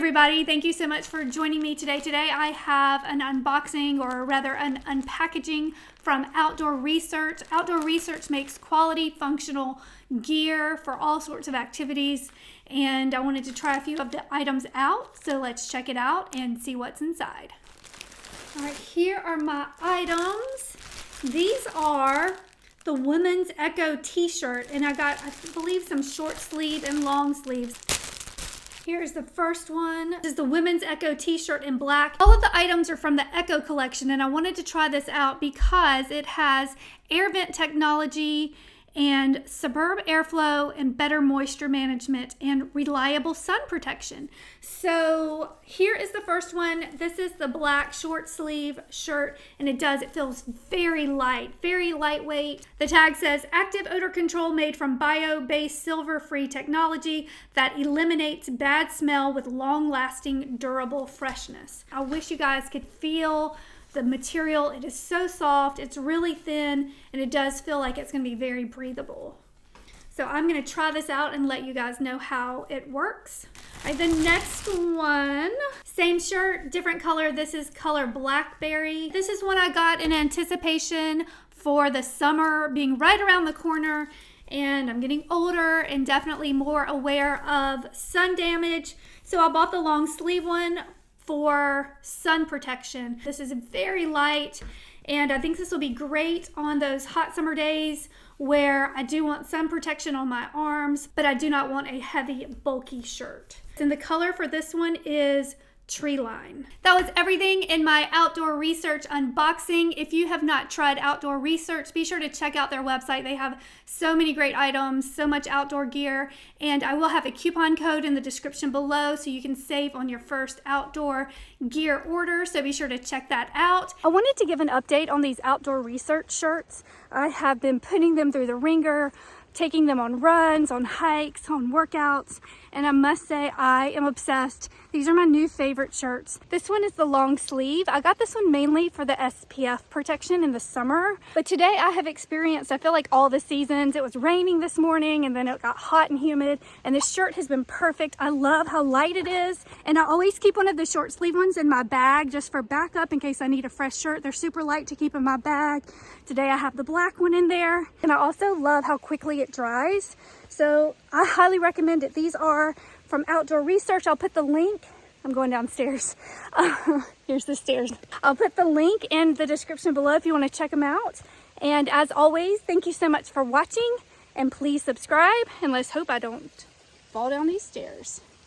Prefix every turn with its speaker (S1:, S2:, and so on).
S1: everybody, thank you so much for joining me today. Today I have an unboxing, or rather an unpackaging from Outdoor Research. Outdoor Research makes quality functional gear for all sorts of activities, and I wanted to try a few of the items out, so let's check it out and see what's inside. All right, here are my items. These are the Women's Echo t-shirt, and I got, I believe, some short sleeve and long sleeves. Here's the first one. This is the Women's Echo t-shirt in black. All of the items are from the Echo collection, and I wanted to try this out because it has AirVent technology and superb airflow and better moisture management and reliable sun protection. So here is the first one. This is the black short sleeve shirt, and it feels very light, very lightweight. The tag says active odor control made from bio-based silver-free technology that eliminates bad smell with long-lasting durable freshness. I wish you guys could feel the material. It is so soft, it's really thin, and it does feel like it's going to be very breathable. So I'm going to try this out and let you guys know how it works. All right, the next one, same shirt, different color. This is color Blackberry. This is one I got in anticipation for the summer being right around the corner, and I'm getting older and definitely more aware of sun damage. So I bought the long sleeve one for sun protection. This is very light, and I think this will be great on those hot summer days where I do want sun protection on my arms, but I do not want a heavy, bulky shirt. And the color for this one is Tree Line. That was everything in my Outdoor Research unboxing. If you have not tried Outdoor Research, be sure to check out their website. They have so many great items, so much outdoor gear, and I will have a coupon code in the description below so you can save on your first outdoor gear order, so be sure to check that out. I wanted to give an update on these Outdoor Research shirts. I have been putting them through the ringer, taking them on runs, on hikes, on workouts, and I must say I am obsessed. These are my new favorite shirts. This one is the long sleeve. I got this one mainly for the SPF protection in the summer, but today I have experienced, I feel like all the seasons. It was raining this morning, and then it got hot and humid, and this shirt has been perfect. I love how light it is, and I always keep one of the short sleeve ones in my bag just for backup in case I need a fresh shirt. They're super light to keep in my bag. Today I have the black one in there, and I also love how quickly it dries. So I highly recommend it. These are from Outdoor Research. I'll put the link. I'm going downstairs. Here's the stairs. I'll put the link in the description below if you want to check them out. And as always, thank you so much for watching, and please subscribe, and let's hope I don't fall down these stairs.